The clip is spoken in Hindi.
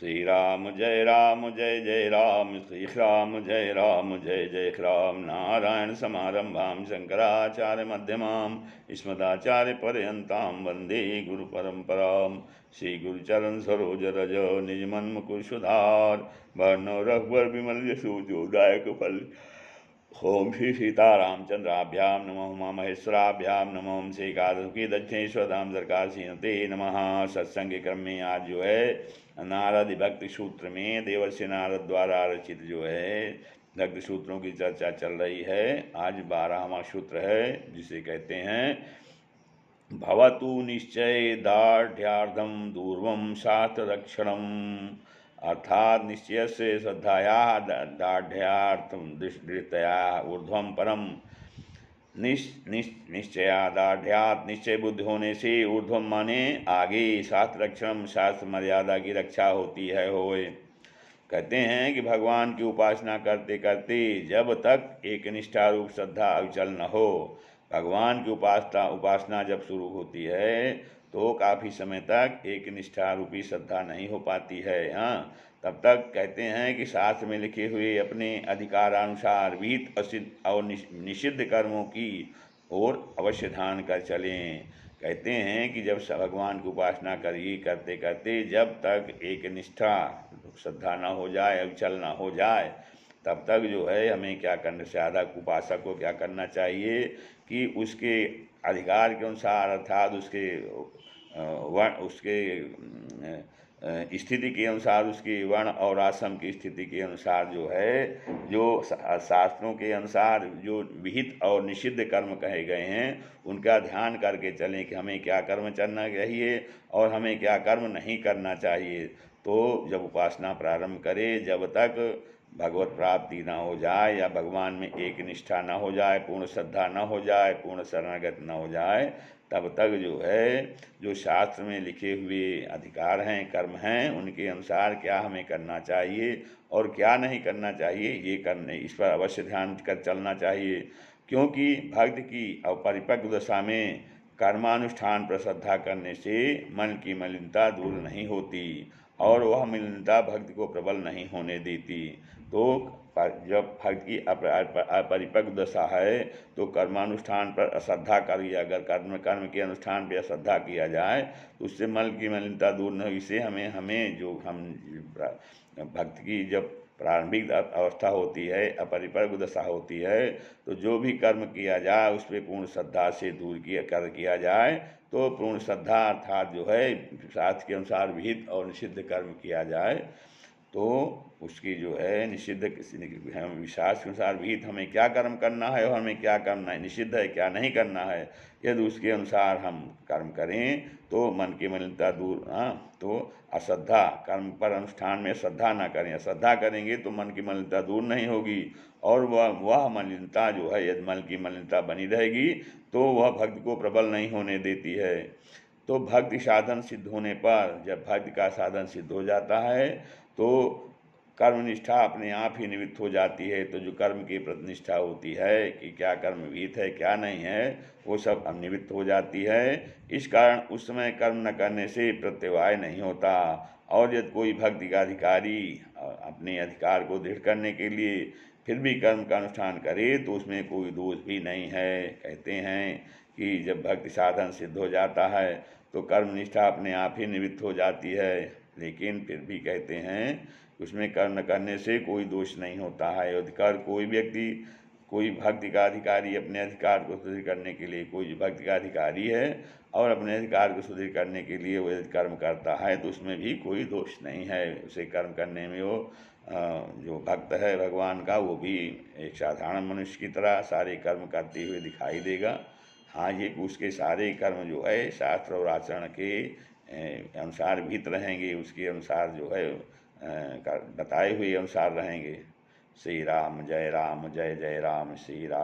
श्री राम जय जय राम, श्री राम जय जय राम। नारायण समारंभां शंकराचार्य मध्यमां अस्मदाचार्य पर्यन्तां वन्दे गुरु परंपरां। श्री गुरुचरण सरोज रज निज मन मुकुर सुधार, वर्णो रघुवर विमल यशो जोदायक फल। ओम श्री सीतारामचंद्राभ्यां नमः, उमा महेश्वराभ्यां नमः, ओम श्री कादकी दक्षिणेश्वरधाम सरकार सीनते नमः। सत्संग के क्रम में आज जो है नारद भक्ति सूत्र में देवर्षि नारद द्वारा रचित जो है भक्ति सूत्रों की चर्चा चल रही है। आज 12वां सूत्र है जिसे कहते हैं भवतु निश्चय दार्ढ्यार्धम दूर्वम शास्त्र रक्षणम, अर्थात निश्चय से श्रद्धाया दार्ढ्यार्थम दृष्टया ऊर्ध्वम परम। निश्चयादाढ़ निश्चय बुद्धि होने से ऊर्ध्वम माने आगे, शास्त्र रक्षण शास्त्र मर्यादा की रक्षा होती है होए। कहते हैं कि भगवान की उपासना करते करते जब तक एक निष्ठा रूप श्रद्धा अविचल न हो, भगवान की उपासना जब शुरू होती है तो काफ़ी समय तक एक निष्ठा रूपी श्रद्धा नहीं हो पाती है। हाँ, तब तक कहते हैं कि शास्त्र में लिखे हुए अपने अधिकारानुसार विहित असिद्ध और निषिद्ध कर्मों की ओर अवश्य ध्यान कर चलें। कहते हैं कि जब भगवान की उपासना करिए करते करते जब तक एक निष्ठा श्रद्धा न हो जाए, अविचल न हो जाए, तब तक जो है हमें क्या करना, साधक उपासक को क्या करना चाहिए कि उसके अधिकार के अनुसार अर्थात उसके स्थिति के अनुसार, उसके वर्ण और आश्रम की स्थिति के अनुसार जो है, जो शास्त्रों के अनुसार जो विहित और निषिद्ध कर्म कहे गए हैं उनका ध्यान करके चलें कि हमें क्या कर्म करना चाहिए और हमें क्या कर्म नहीं करना चाहिए। तो जब उपासना प्रारंभ करें, जब तक भगवत प्राप्ति न हो जाए या भगवान में एक निष्ठा न हो जाए, पूर्ण श्रद्धा न हो जाए, पूर्ण शरणागत न हो जाए, तब तक जो है जो शास्त्र में लिखे हुए अधिकार हैं, कर्म हैं, उनके अनुसार क्या हमें करना चाहिए और क्या नहीं करना चाहिए ये करने, इस पर अवश्य ध्यान कर चलना चाहिए। क्योंकि भक्त की अपरिपक्व दशा में कर्मानुष्ठान पर श्रद्धा करने से मन की मलिनता दूर नहीं होती और वह मलिनता भक्ति को प्रबल नहीं होने देती। तो जब भक्त की अपरिपक्व दशा है तो कर्मानुष्ठान पर अश्रद्धा करिए, अगर कर्म के अनुष्ठान पर अश्रद्धा किया जाए तो उससे मन की मलिनता दूर न हो। इससे हमें जो हम भक्त की जब प्रारंभिक अवस्था होती है, अपरिपक्व दशा होती है, तो जो भी कर्म किया जाए उस पर पूर्ण श्रद्धा से किया जाए। तो पूर्ण श्रद्धा अर्थात जो है शास्त्र के अनुसार विहित और निषिद्ध कर्म किया जाए तो उसकी जो है निषिद्ध हम शास्त्र के अनुसार विहित हमें क्या कर्म करना है और हमें क्या करना है, निषिद्ध है क्या नहीं करना है, यदि उसके अनुसार हम कर्म करें तो मन की मलिनता दूर। तो अश्रद्धा, कर्म पर अनुष्ठान में श्रद्धा ना करें, अश्रद्धा करेंगे तो मन की मलिनता दूर नहीं होगी और वह मलिनता जो है, यदि मन की मलिनता बनी रहेगी तो वह भक्ति को प्रबल नहीं होने देती है। तो भक्ति साधन सिद्ध होने पर, जब भक्ति का साधन सिद्ध हो जाता है तो कर्मनिष्ठा अपने आप ही निवृत्त हो जाती है। तो जो कर्म की प्रतिनिष्ठा होती है कि क्या कर्म विहित है क्या नहीं है, वो सब अब निवृत्त हो जाती है। इस कारण उस समय कर्म न करने से प्रत्यवाय नहीं होता। और यदि कोई भक्ति का अधिकारी अपने अधिकार को दृढ़ करने के लिए फिर भी कर्म का अनुष्ठान करे तो उसमें कोई दोष भी नहीं है। कहते हैं कि जब भक्ति साधन सिद्ध हो जाता है तो कर्मनिष्ठा अपने आप ही निवृत्त हो जाती है, लेकिन फिर भी कहते हैं उसमें कर्म करने से कोई दोष नहीं होता है। अधिकार कोई व्यक्ति, कोई भक्ति का अधिकारी अपने अधिकार को सुदृढ़ करने के लिए, कोई भक्ति का अधिकारी है और अपने अधिकार को सुदृढ़ करने के लिए वो कर्म करता है तो उसमें भी कोई दोष नहीं है। उसे कर्म करने में वो जो भक्त है भगवान का, वो भी एक साधारण मनुष्य की तरह सारे कर्म करते हुए दिखाई देगा। हाँ, ये उसके सारे कर्म जो है शास्त्र और आचरण के अनुसार विहित रहेंगे, उसके अनुसार जो है बताए हुए अनुसार रहेंगे। श्री राम जय जय राम, श्री राम।